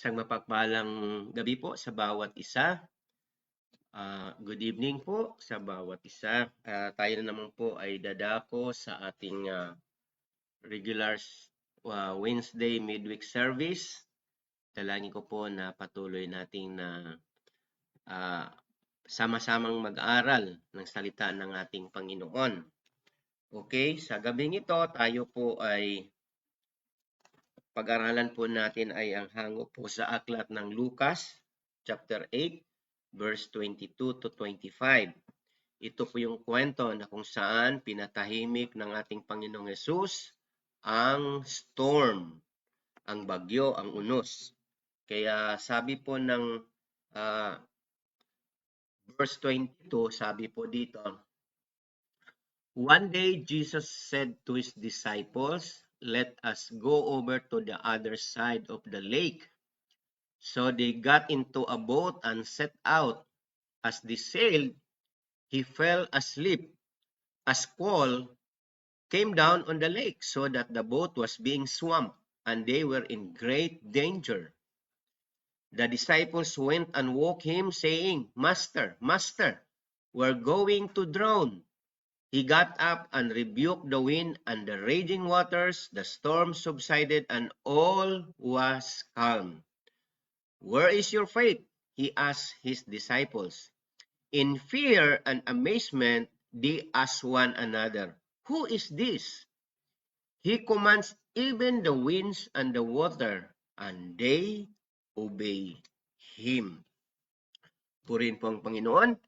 Isang mapagpalang gabi po sa bawat isa. Good evening po sa bawat isa. Tayo na naman po ay dadako sa ating regular Wednesday midweek service. Dalangin ko po na patuloy nating na sama-samang mag-aral ng salita ng ating Panginoon. Okay, sa gabing ito tayo po ay pag-aralan po natin ay ang hango po sa aklat ng Lucas chapter 8 verse 22 to 25. Ito po yung kwento na kung saan pinatahimik ng ating Panginoong Hesus ang storm, ang bagyo, ang unos. Kaya sabi po ng verse 22, sabi po dito, one day Jesus said to his disciples, "Let us go over to the other side of the lake." So they got into a boat and set out. As they sailed, he fell asleep. A squall came down on the lake so that the boat was being swamped, and they were in great danger. The disciples went and woke him, saying, "Master, Master, we're going to drown." He got up and rebuked the wind and the raging waters. The storm subsided and all was calm. "Where is your faith?" he asked his disciples. In fear and amazement, they asked one another, "Who is this? He commands even the winds and the water, and they obey him." Purihin po ang Panginoon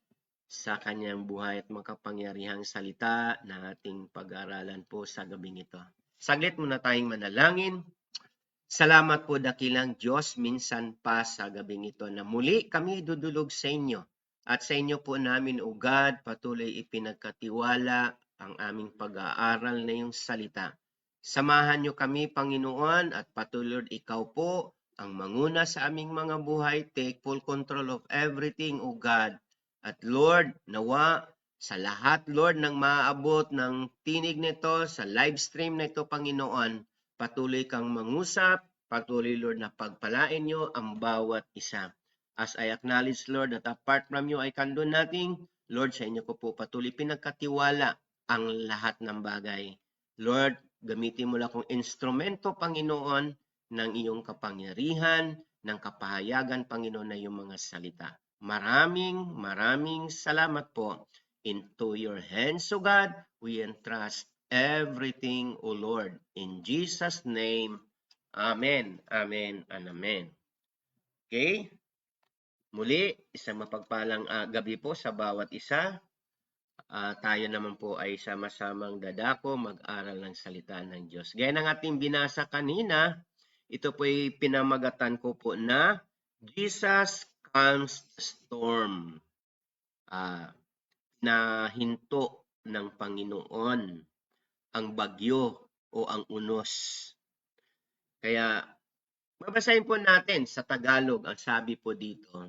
sa kanyang buhay at makapangyarihang salita na ating pag-aaralan po sa gabing ito. Saglit muna tayong manalangin. Salamat po dakilang Diyos minsan pa sa gabing ito na muli kami dudulog sa inyo. At sa inyo po namin, O God, patuloy ipinagkatiwala ang aming pag-aaral na iyong salita. Samahan niyo kami, Panginoon, at patuloy ikaw po ang manguna sa aming mga buhay. Take full control of everything, O God. At Lord, nawa sa lahat, Lord, ng maaabot ng tinig nito, sa live stream na ito, Panginoon, patuloy kang mangusap, patuloy, Lord, na pagpalain niyo ang bawat isa. As I acknowledge, Lord, that apart from you, I can do nothing. Lord, sa inyo ko po patuloy pinagkatiwala ang lahat ng bagay. Lord, gamitin mo lang akong instrumento, Panginoon, ng iyong kapangyarihan, ng kapahayagan, Panginoon, na iyong mga salita. Maraming salamat po. Into your hands, O God, we entrust everything, O Lord. In Jesus' name, Amen, Amen, and Amen. Okay? Muli, isang mapagpalang gabi po sa bawat isa. Tayo naman po ay sama-samang dadako mag-aral ng salita ng Diyos. Gaya ng ating binasa kanina, ito po ay pinamagatan ko po na Jesus calms the storm. Na hinto ng Panginoon ang bagyo o ang unos. Kaya babasahin po natin sa Tagalog ang sabi po dito.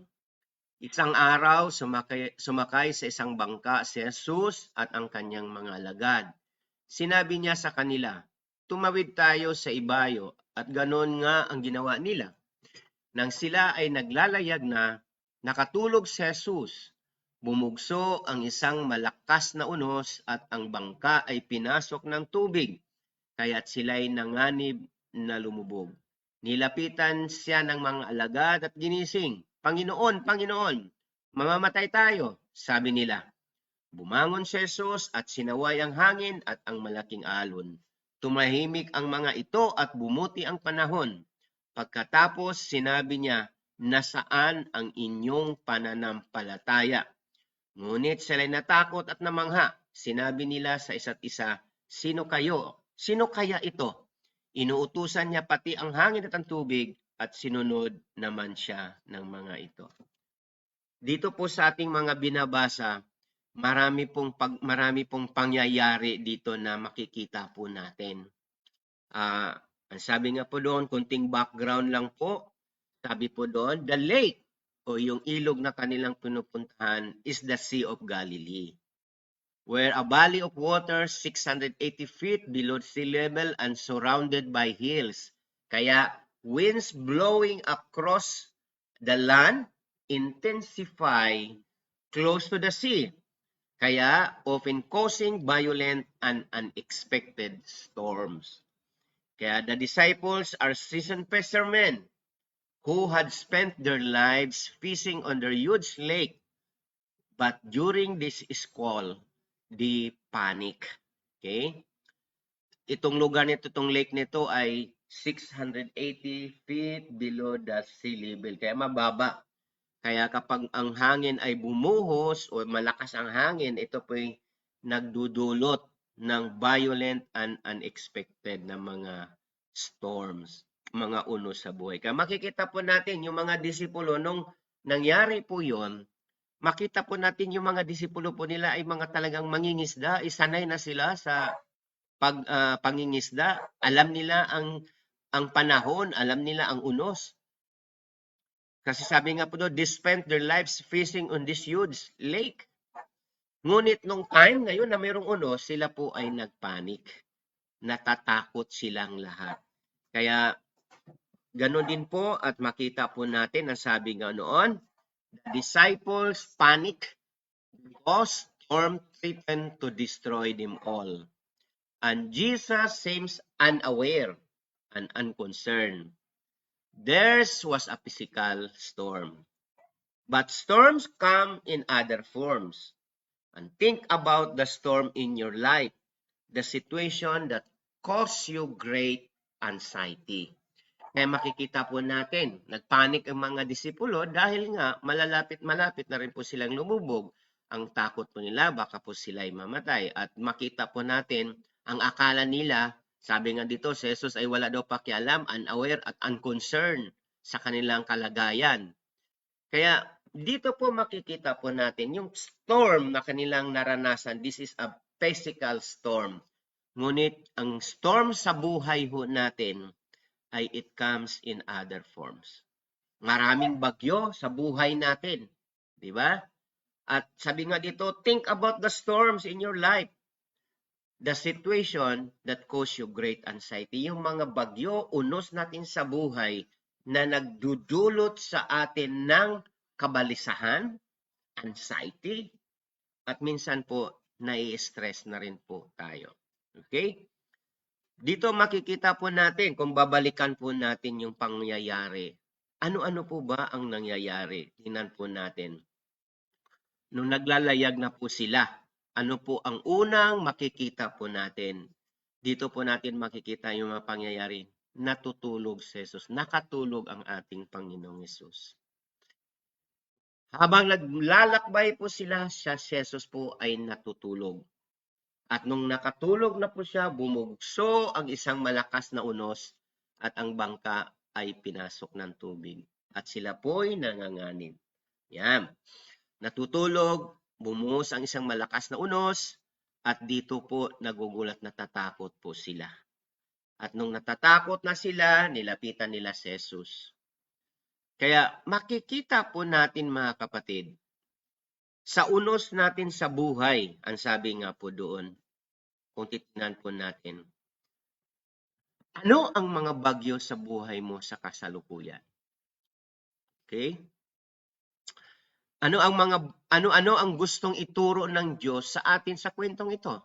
Isang araw, sumakay sa isang bangka si Jesus at ang kanyang mga alagad. Sinabi niya sa kanila, "Tumawid tayo sa ibayo," at ganon nga ang ginawa nila. Nang sila ay naglalayag na, nakatulog si Jesus. Bumugso ang isang malakas na unos at ang bangka ay pinasok ng tubig, kaya't sila'y nanganib na lumubog. Nilapitan siya ng mga alagad at ginising. "Panginoon, Panginoon, mamamatay tayo," sabi nila. Bumangon si Jesus at sinaway ang hangin at ang malaking alon. Tumahimik ang mga ito at bumuti ang panahon. Pagkatapos sinabi niya, "Nasaan ang inyong pananampalataya?" Ngunit sila'y natakot at namangha. Sinabi nila sa isa't isa, "Sino kayo? Sino kaya ito? Inuutusan niya pati ang hangin at ang tubig at sinunod naman siya ng mga ito." Dito po sa ating mga binabasa, marami pong pangyayari dito na makikita po natin. Ang sabi nga po doon, kunting background lang po. Sabi po doon, the lake o yung ilog na kanilang pinupuntahan is the Sea of Galilee, where a body of water 680 feet below sea level and surrounded by hills. Kaya winds blowing across the land intensify close to the sea, kaya often causing violent and unexpected storms. Kaya the disciples are seasoned fishermen who had spent their lives fishing on the huge lake, but during this squall, they panic. Okay? Itong lugar nito, itong lake nito ay 680 feet below the sea level. Kaya mababa. Kaya kapag ang hangin ay bumuhos o malakas ang hangin, ito po'y nagdudulot ng violent and unexpected na mga storms, mga unos sa buhay. Kaya makikita po natin yung mga disipulo nung nangyari po yon, makita po natin yung mga disipulo po nila ay mga talagang mangingisda, isanay na sila sa pangingisda, alam nila ang panahon, alam nila ang unos. Kasi sabi nga po doon, they spent their lives fishing on this huge lake. Ngunit nung time ngayon na mayroong unos, sila po ay nagpanik. Natatakot silang lahat. Kaya ganoon din po at makita po natin ang sabi nga noon, the disciples panic because storm threatened to destroy them all. And Jesus seems unaware and unconcerned. Theirs was a physical storm. But storms come in other forms. And think about the storm in your life, the situation that caused you great anxiety. Kaya makikita po natin, nagpanik ang mga disipulo dahil nga malapit na rin po silang lumubog. Ang takot po nila, baka po sila ay mamatay. At makita po natin, ang akala nila, sabi nga dito, si Jesus ay wala daw pakialam, unaware at unconcerned sa kanilang kalagayan. Kaya dito po makikita po natin yung storm na kanilang naranasan. This is a physical storm. Ngunit ang storm sa buhay ho natin ay it comes in other forms. Maraming bagyo sa buhay natin. Di ba? At sabi nga dito, think about the storms in your life. The situation that cause you great anxiety. Yung mga bagyo, unos natin sa buhay na nagdudulot sa atin ng kabalisahan, anxiety, at minsan po nai-stress na rin po tayo. Okay? Dito makikita po natin kung babalikan po natin yung pangyayari. Ano-ano po ba ang nangyayari? Tingnan po natin. Nung naglalayag na po sila, ano po ang unang makikita po natin? Dito po natin makikita yung mga pangyayari. Natutulog si Jesus. Nakatulog ang ating Panginoong Jesus. Habang naglalakbay po sila, si Jesus po ay natutulog. At nung nakatulog na po siya, bumugso ang isang malakas na unos at ang bangka ay pinasok ng tubig. At sila po ay nanganganib. Yan. Natutulog, bumuhos ang isang malakas na unos, at dito po nagugulat, natatakot po sila. At nung natatakot na sila, nilapitan nila si Jesus. Kaya makikita po natin mga kapatid, sa unos natin sa buhay, ang sabi nga po doon, kung titingnan po natin, ano ang mga bagyo sa buhay mo sa kasalukuyan? Okay? Ano ang gustong ituro ng Diyos sa atin sa kwentong ito?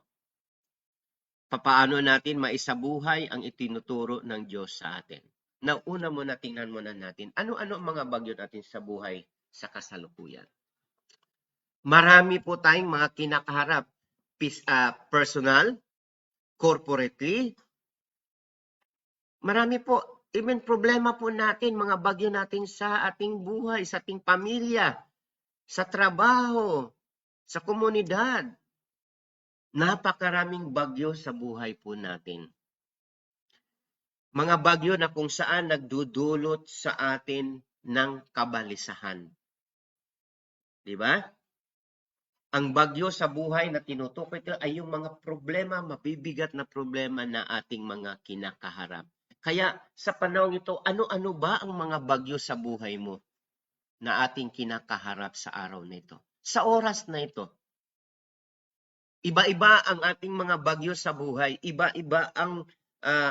Papaano natin maisabuhay ang itinuturo ng Diyos sa atin? Nauna muna, tingnan muna natin, ano-ano ang mga bagyo natin sa buhay sa kasalukuyan? Marami po tayong mga kinakaharap, personal, corporately. Marami po, even problema po natin, mga bagyo natin sa ating buhay, sa ating pamilya, sa trabaho, sa komunidad. Napakaraming bagyo sa buhay po natin. Mga bagyo na kung saan nagdudulot sa atin ng kabalisahan. Di ba? Ang bagyo sa buhay na tinutukoy ito ay yung mga problema, mabibigat na problema na ating mga kinakaharap. Kaya sa panahon ito, ano-ano ba ang mga bagyo sa buhay mo na ating kinakaharap sa araw na ito? Sa oras na ito. Iba-iba ang ating mga bagyo sa buhay. Iba-iba ang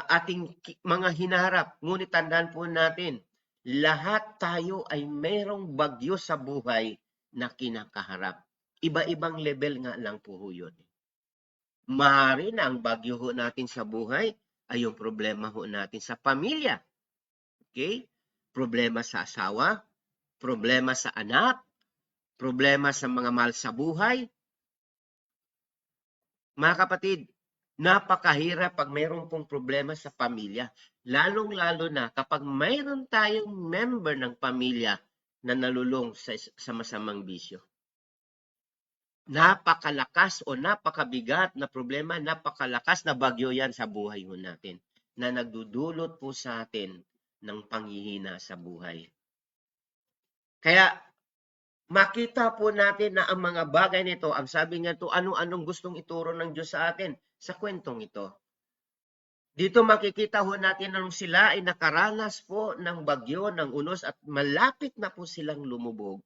ating mga hinaharap. Ngunit tandaan po natin, lahat tayo ay mayroong bagyo sa buhay na kinakaharap. Iba-ibang level nga lang po yun. Maaari na ang bagyo ho natin sa buhay ay yung problema ho natin sa pamilya. Okay? Problema sa asawa, problema sa anak, problema sa mga mahal sa buhay. Mga kapatid, napakahirap pag mayroon pong problema sa pamilya. Lalong-lalo na kapag mayroon tayong member ng pamilya na nalulong sa masamang bisyo. Napakalakas o napakabigat na problema, napakalakas na bagyo yan sa buhay ho natin na nagdudulot po sa atin ng panghihina sa buhay. Kaya makita po natin na ang mga bagay nito, ang sabi nga ito, ano-anong gustong ituro ng Diyos sa atin sa kwentong ito. Dito makikita ho natin na nung sila ay nakaranas po ng bagyo, ng unos at malapit na po silang lumubog.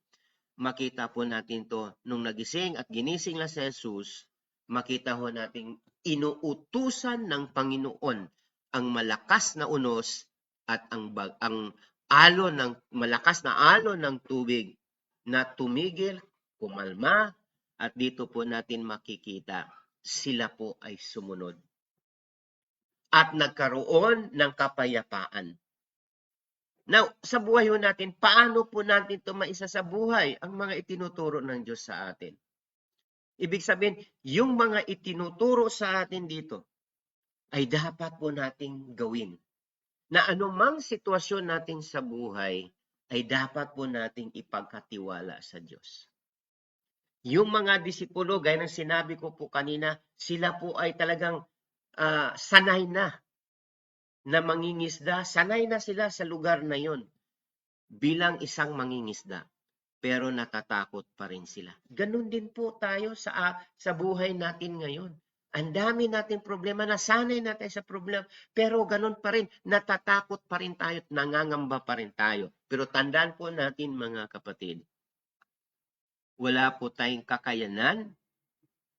Makita po natin to nung nagising at ginising na si Jesus, makita ho natin inuutusan ng Panginoon ang malakas na unos at ang alon ng malakas na alon ng tubig na tumigil, kumalma, at dito po natin makikita sila po ay sumunod at nagkaroon ng kapayapaan. Now, sa buhay natin, paano po natin ito maisa sa buhay ang mga itinuturo ng Diyos sa atin? Ibig sabihin, yung mga itinuturo sa atin dito ay dapat po nating gawin. Na anumang sitwasyon natin sa buhay ay dapat po nating ipagkatiwala sa Diyos. Yung mga disipulo, gaya ng sinabi ko po kanina, sila po ay talagang sanay na mangingisda, sanay na sila sa lugar na yon bilang isang mangingisda, pero natatakot pa rin sila. Ganon din po tayo sa buhay natin ngayon. Ang dami natin problema, nasanay natin sa problema, pero ganon pa rin, natatakot pa rin tayo, nangangamba pa rin tayo. Pero tandaan po natin mga kapatid, wala po tayong kakayanan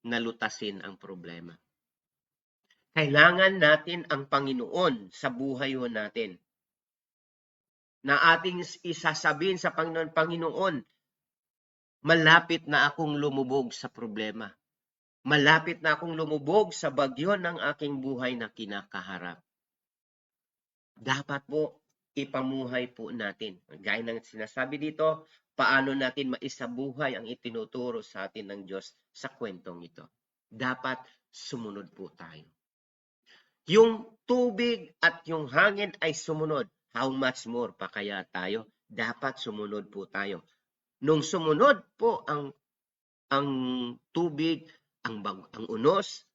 na lutasin ang problema. Kailangan natin ang Panginoon sa buhay natin. Na ating isasabihin sa Panginoon, Panginoon, malapit na akong lumubog sa problema. Malapit na akong lumubog sa bagyo ng aking buhay na kinakaharap. Dapat po ipamuhay po natin. Gaya ng sinasabi dito, paano natin maisabuhay ang itinuturo sa atin ng Diyos sa kwentong ito. Dapat sumunod po tayo. Yung tubig at yung hangin ay sumunod. How much more pa kaya tayo? Dapat sumunod po tayo. Nung sumunod po ang tubig, ang unos,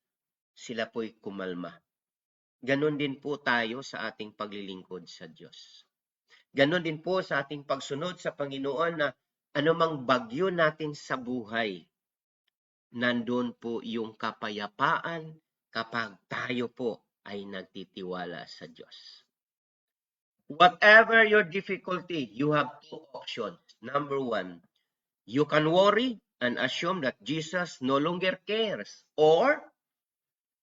sila po'y kumalma. Ganon din po tayo sa ating paglilingkod sa Diyos. Ganon din po sa ating pagsunod sa Panginoon na anumang bagyo natin sa buhay, nandun po yung kapayapaan kapag tayo po ay nagtitiwala sa Diyos. Whatever your difficulty, you have two options. Number one, you can worry and assume that Jesus no longer cares. Or,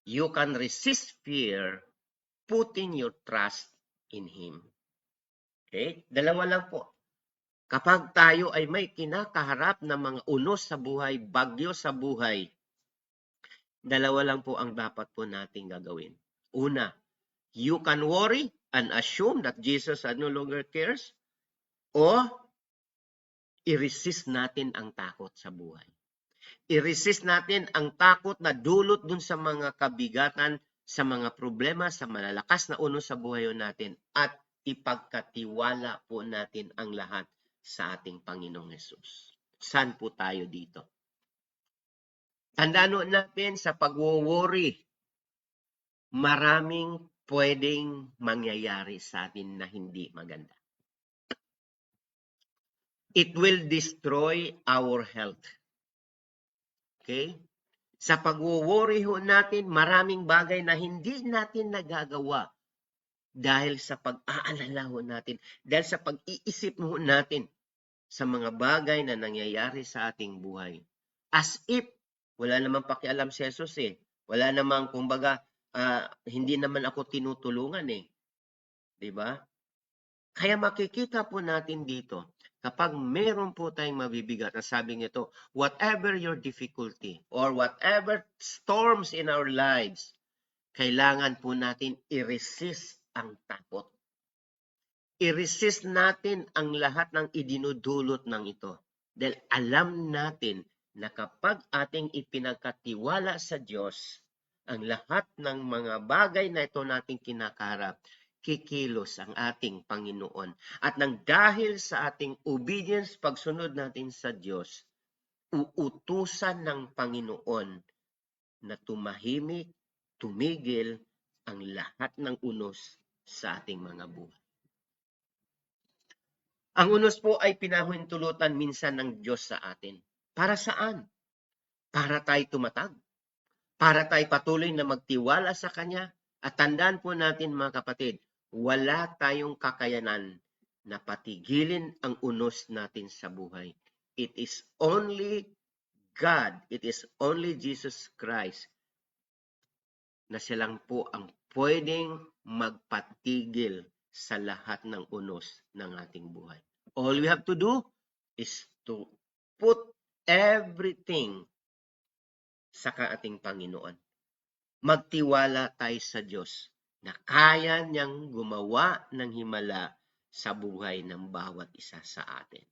you can resist fear, putting your trust in Him. Okay? Dalawa lang po. Kapag tayo ay may kinakaharap na mga unos sa buhay, bagyo sa buhay, dalawa lang po ang dapat po nating gagawin. Una, you can worry and assume that Jesus no longer cares, o i-resist natin ang takot sa buhay. I-resist natin ang takot na dulot dun sa mga kabigatan, sa mga problema, sa malalakas na unos sa buhay natin, at ipagkatiwala po natin ang lahat sa ating Panginoong Hesus. Saan po tayo dito? Tandaan natin sa pag-worry, maraming pwedeng mangyayari sa atin na hindi maganda. It will destroy our health. Okay? Sa pag-worry ho natin, maraming bagay na hindi natin nagagawa dahil sa pag-aalala ho natin, dahil sa pag-iisip ho natin sa mga bagay na nangyayari sa ating buhay. As if, wala namang pakialam si Jesus eh. Wala namang, kumbaga, hindi naman ako tinutulungan eh. 'Di ba? Kaya makikita po natin dito, kapag meron po tayong mabibigat, sabi nito, whatever your difficulty or whatever storms in our lives, kailangan po natin i-resist ang takot. I-resist natin ang lahat ng idinudulot ng ito. Dahil alam natin na kapag ating ipinagkatiwala sa Diyos, ang lahat ng mga bagay na ito nating kinakaharap, kikilos ang ating Panginoon. At nang dahil sa ating obedience, pagsunod natin sa Diyos, uutusan ng Panginoon na tumahimik, tumigil ang lahat ng unos sa ating mga buhay. Ang unos po ay pinahintulutan minsan ng Diyos sa atin. Para saan? Para tayo tumatag. Para tayo patuloy na magtiwala sa Kanya. At tandaan po natin mga kapatid, wala tayong kakayanan na patigilin ang unos natin sa buhay. It is only God, it is only Jesus Christ na silang po ang pwedeng magpatigil sa lahat ng unos ng ating buhay. All we have to do is to put everything sa ating Panginoon. Magtiwala tayo sa Diyos na kaya niyang gumawa ng himala sa buhay ng bawat isa sa atin.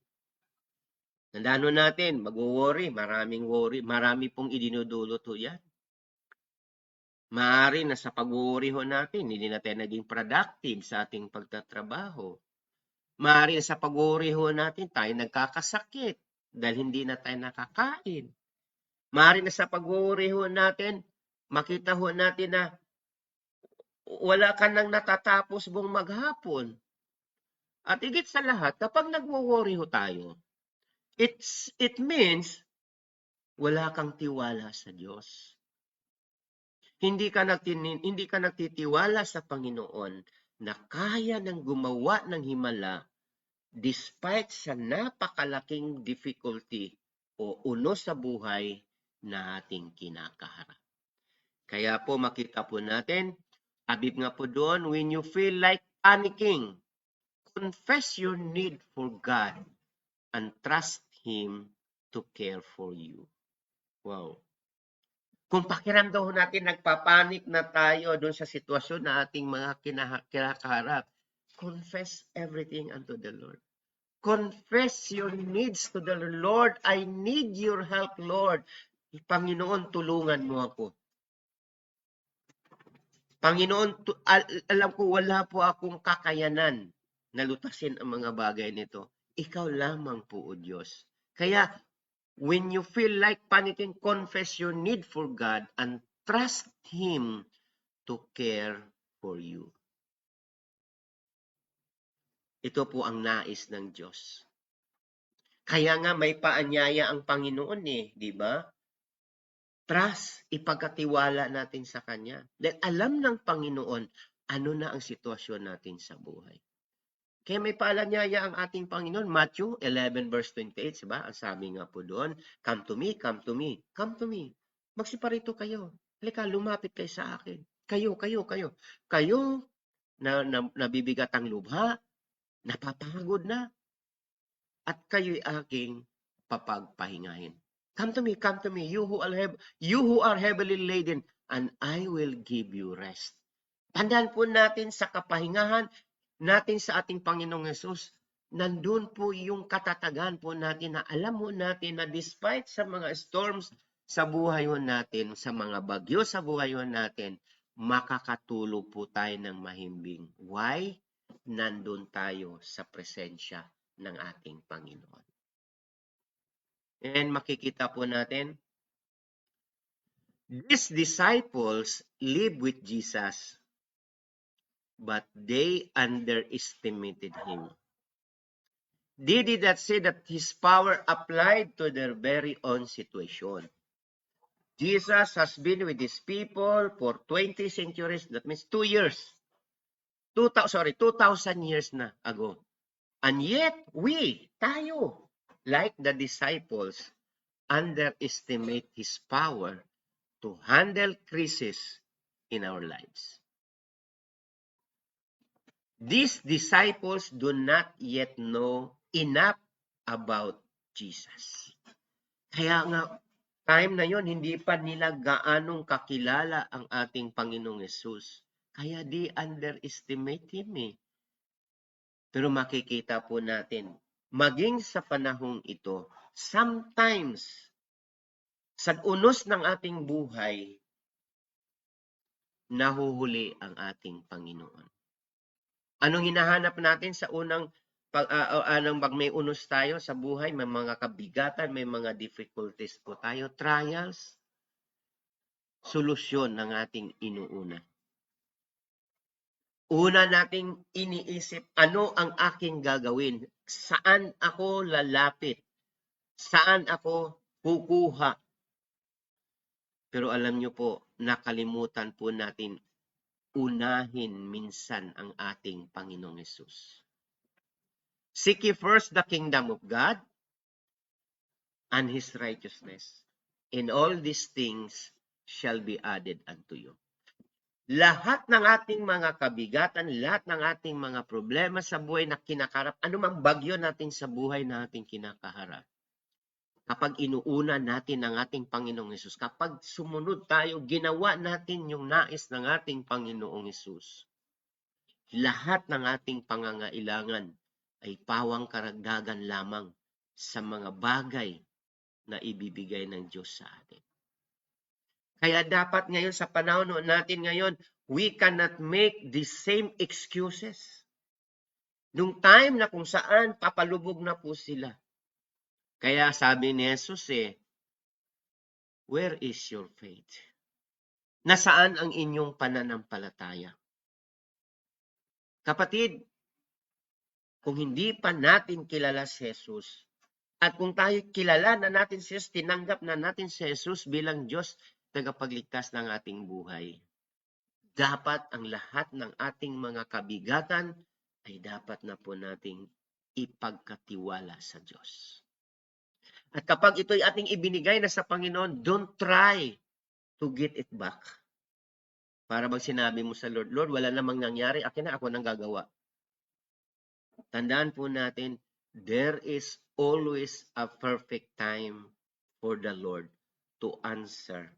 Tandaan natin, mag-worry, marami pong idinudulot ho yan. Maaari na sa pag-worry ho natin, hindi na tayo naging productive sa ating pagtatrabaho. Maaari na sa pag-worry ho natin, tayo nagkakasakit dahil hindi na tayo nakakain. Maaari na sa pag-worry ho natin, makita ho natin na wala ka nang natatapos buong maghapon. At higit sa lahat, kapag nag-worry ho tayo, it means wala kang tiwala sa Diyos. Hindi ka nagtitiwala sa Panginoon na kaya nang gumawa ng himala despite sa napakalaking difficulty o unos sa buhay na ating kinakaharap. Kaya po makita po natin, abib nga po doon, when you feel like panicking, confess your need for God and trust Him to care for you. Wow. Kung pakiramdam natin nagpapanik na tayo doon sa sitwasyon na ating mga kinakaharap, confess everything unto the Lord. Confess your needs to the Lord. I need your help, Lord. Panginoon, tulungan mo ako. Panginoon, alam ko wala po akong kakayanan na lutasin ang mga bagay nito. Ikaw lamang po, O Diyos. Kaya, when you feel like panicking, confess your need for God and trust Him to care for you. Ito po ang nais ng Diyos. Kaya nga may paanyaya ang Panginoon di ba? Trust, ipagkatiwala natin sa Kanya. Dahil alam ng Panginoon ano na ang sitwasyon natin sa buhay. Kaya may paanyaya ang ating Panginoon, Matthew 11 verse 28, diba? Ang sabi nga po doon, come to me, come to me, come to me. Magsiparito kayo. Halika, lumapit kayo sa akin. Kayo. Kayo na nabibigat ang lubha, napapagod na, at kayo'y aking papagpahingahin. Come to me, you who are heavily laden, and I will give you rest. Tandaan po natin sa kapahingahan natin sa ating Panginoong Hesus, nandun po yung katatagan po natin na alam mo natin na despite sa mga storms sa buhay natin, sa mga bagyo sa buhay natin, makakatulog po tayo ng mahimbing. Why? Nandun tayo sa presensya ng ating Panginoon. And makikita po natin, these disciples live with Jesus, but they underestimated Him. They did not say that His power applied to their very own situation. Jesus has been with His people for 20 centuries, that means 2 years. 2,000 years na ago. And yet, tayo, like the disciples, underestimate His power to handle crisis in our lives. These disciples do not yet know enough about Jesus. Kaya nga, time na yon hindi pa nila gaanong kakilala ang ating Panginoong Yesus. Kaya di underestimate Him eh. Pero makikita po natin, maging sa panahong ito, sometimes, sa unos ng ating buhay, nahuhuli ang ating Panginoon. Anong hinahanap natin sa unang pag may unos tayo sa buhay, may mga kabigatan, may mga difficulties po tayo, trials, solusyon ng ating inuuna. Una nating iniisip, ano ang aking gagawin? Saan ako lalapit? Saan ako kukuha? Pero alam nyo po, nakalimutan po natin unahin minsan ang ating Panginoong Yesus. Seek ye first the kingdom of God and His righteousness, and all these things shall be added unto you. Lahat ng ating mga kabigatan, lahat ng ating mga problema sa buhay na kinakarap, anumang bagyo natin sa buhay na ating kinakaharap, kapag inuuna natin ang ating Panginoong Hesus, kapag sumunod tayo, ginawa natin yung nais ng ating Panginoong Hesus, lahat ng ating pangangailangan ay pawang karagdagan lamang sa mga bagay na ibibigay ng Diyos sa atin. Kaya dapat ngayon sa panahon natin ngayon, we cannot make the same excuses. Nung time na kung saan papalubog na po sila. Kaya sabi ni Jesus where is your faith? Nasaan ang inyong pananampalataya? Kapatid, kung hindi pa natin kilala si Jesus, at kung tayo kilala na natin si Jesus, tinanggap na natin si Jesus bilang Diyos, tagapagligtas ng ating buhay, dapat ang lahat ng ating mga kabigatan ay dapat na po nating ipagkatiwala sa Diyos. At kapag ito'y ating ibinigay na sa Panginoon, don't try to get it back. Para bang sinabi mo sa Lord, Lord, wala namang nangyari, akin na, ako nang gagawa. Tandaan po natin, there is always a perfect time for the Lord to answer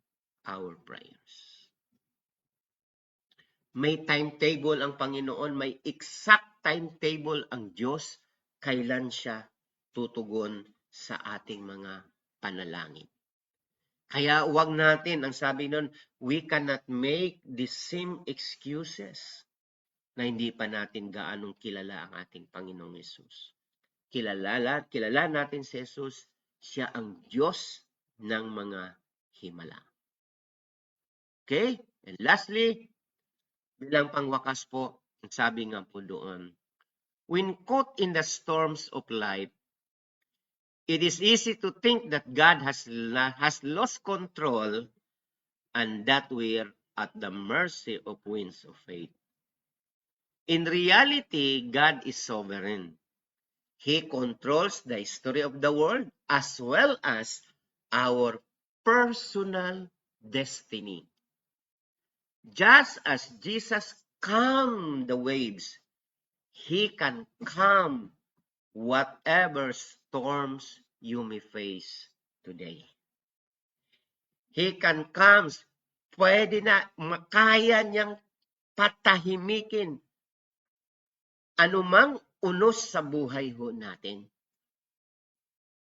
our prayers. May timetable ang Panginoon, may exact timetable ang Diyos kailan siya tutugon sa ating mga panalangin. Kaya wag natin, ang sabi nun, we cannot make the same excuses na hindi pa natin gaanong kilala ang ating Panginoong Yesus. Kilala natin si Jesus, siya ang Diyos ng mga himala. Okay? And lastly, bilang pangwakas po, ang sabi nga po doon, when caught in the storms of life, it is easy to think that God has lost control and that we're at the mercy of winds of fate. In reality, God is sovereign. He controls the history of the world as well as our personal destiny. Just as Jesus calmed the waves, He can calm whatever storms you may face today. He can calm, pwede na, makaya niyang patahimikin anumang unos sa buhay ho natin.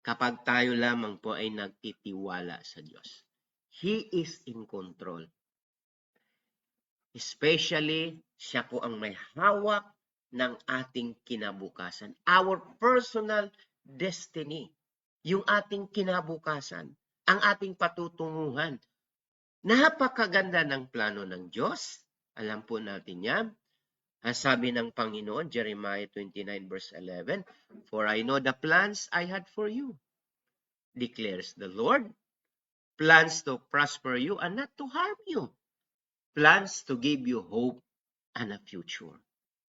Kapag tayo lamang po ay nagtitiwala sa Diyos. He is in control. Especially, siya po ang may hawak ng ating kinabukasan. Our personal destiny. Yung ating kinabukasan. Ang ating patutunguhan. Napakaganda ng plano ng Diyos. Alam po natin yan. Ang sabi ng Panginoon, Jeremiah 29 verse 11, for I know the plans I had for you, declares the Lord. Plans to prosper you and not to harm you. Plans to give you hope and a future.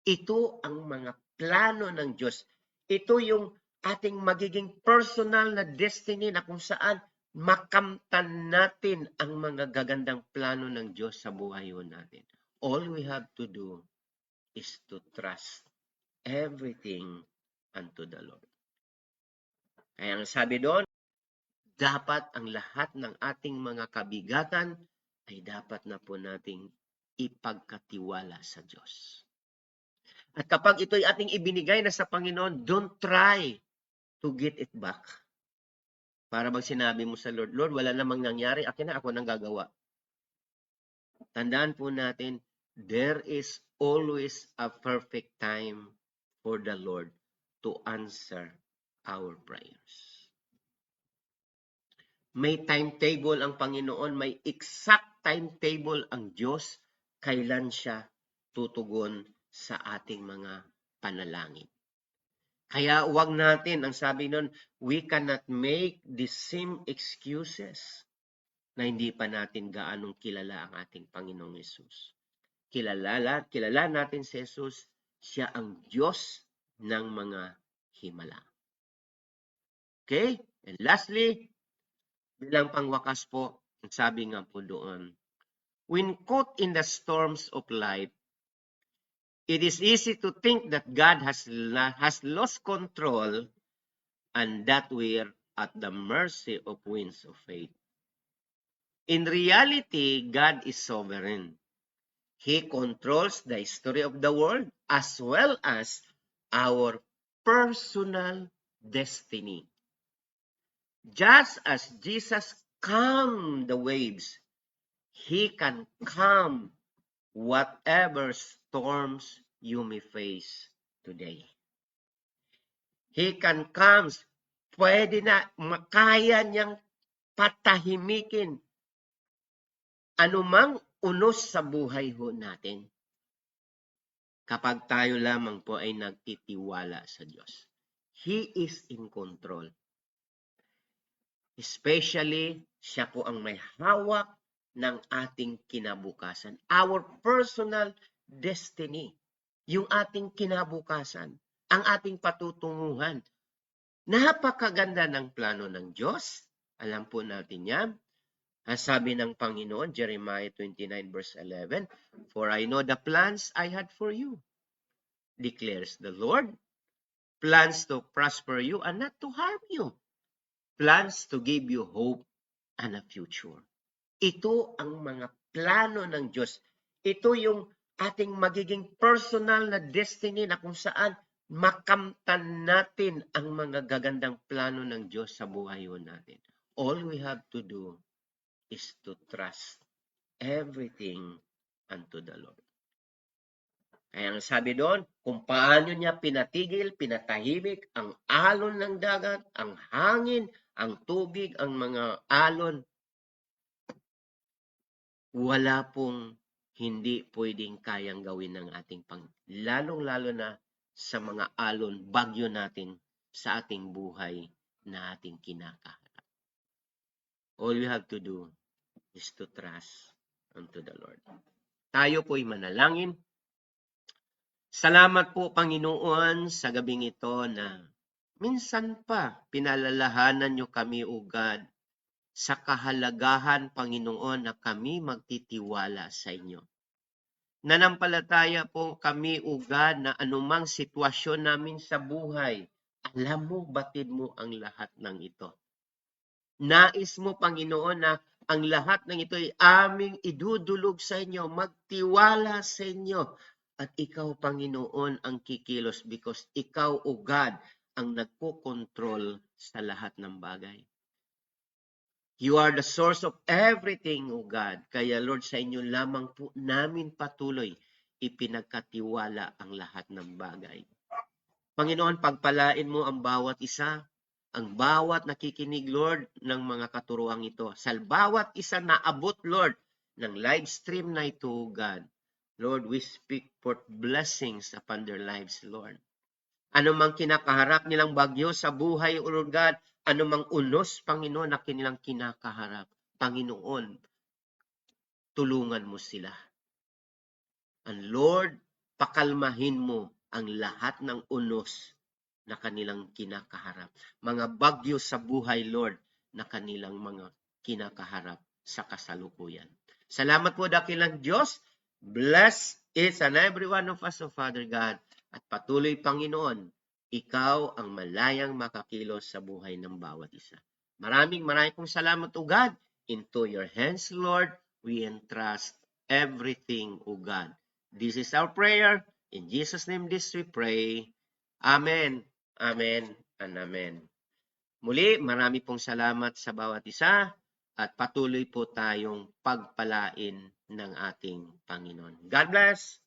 Ito ang mga plano ng Diyos. Ito yung ating magiging personal na destiny na kung saan makamtan natin ang mga gagandang plano ng Diyos sa buhay natin. All we have to do is to trust everything unto the Lord. Kaya ang sabi doon, dapat ang lahat ng ating mga kabigatan ay dapat na po nating ipagkatiwala sa Diyos. At kapag ito'y ating ibinigay na sa Panginoon, don't try to get it back. Para bang sinabi mo sa Lord, Lord, wala namang nangyari, akin na, ako nang gagawa. Tandaan po natin, there is always a perfect time for the Lord to answer our prayers. May timetable ang Panginoon, may exact timetable ang Diyos kailan siya tutugon sa ating mga panalangin. Kaya wag natin, ang sabi nun, we cannot make the same excuses na hindi pa natin gaanong kilala ang ating Panginoong Yesus. Kilala natin si Jesus, siya ang Diyos ng mga himala. Okay? And lastly, bilang pangwakas po, sabi nga po doon, when caught in the storms of life, it is easy to think that God has lost control and that we're at the mercy of winds of fate. In reality, God is sovereign. He controls the history of the world as well as our personal destiny. Just as Jesus calmed the waves, He can calm whatever storms you may face today. He can calm, pwede na, makaya niyang patahimikin anumang unos sa buhay ho natin kapag tayo lamang po ay nagtitiwala sa Diyos. He is in control. Especially, siya po ang may hawak ng ating kinabukasan. Our personal destiny. Yung ating kinabukasan. Ang ating patutunguhan. Napakaganda ng plano ng Diyos. Alam po natin yan. Ang sabi ng Panginoon, Jeremiah 29 verse 11, for I know the plans I had for you, declares the Lord. Plans to prosper you and not to harm you. Plans to give you hope and a future. Ito ang mga plano ng Diyos. Ito yung ating magiging personal na destiny na kung saan makamtan natin ang mga gagandang plano ng Diyos sa buhay natin. All we have to do is to trust everything unto the Lord. Kaya ang sabi doon, kung paano niya pinatigil, pinatahimik ang alon ng dagat, ang hangin, ang tubig, ang mga alon, wala pong hindi pwedeng kayang gawin ng ating Panginoon. Lalong-lalo na sa mga alon, bagyo natin sa ating buhay na ating kinakaharap. All you have to do is to trust unto the Lord. Tayo po'y manalangin. Salamat po, Panginoon, sa gabing ito na minsan pa pinalalahanan niyo kami, O God, sa kahalagahan, Panginoon, na kami magtitiwala sa inyo. Nanampalataya po kami, O God, na anumang sitwasyon namin sa buhay, alam mo, batid mo ang lahat ng ito. Nais mo, Panginoon, na ang lahat ng ito ay aming idudulog sa inyo, magtiwala sa inyo. At ikaw, Panginoon, ang kikilos because ikaw, O God, ang nagkokontrol sa lahat ng bagay. You are the source of everything, O God. Kaya, Lord, sa inyo lamang po namin patuloy ipinagkatiwala ang lahat ng bagay. Panginoon, pagpalain mo ang bawat isa, ang bawat nakikinig, Lord, ng mga katuruang ito. Sa bawat isa na abot, Lord, ng live stream na ito, God. Lord, we speak for blessings upon their lives, Lord. Ano mang kinakaharap nilang bagyo sa buhay, O Lord God, ano mang unos, Panginoon, na kanilang kinakaharap. Panginoon, tulungan mo sila. And Lord, pakalmahin mo ang lahat ng unos na kanilang kinakaharap. Mga bagyo sa buhay, Lord, na kanilang mga kinakaharap sa kasalukuyan. Salamat po dakilang Diyos. Bless each and every one of us, O Father God. At patuloy, Panginoon, ikaw ang malayang makakilos sa buhay ng bawat isa. Maraming pong salamat, O God. Into your hands, Lord, we entrust everything, O God. This is our prayer. In Jesus' name this we pray. Amen, amen, and amen. Muli, marami pong salamat sa bawat isa at patuloy po tayong pagpalain ng ating Panginoon. God bless!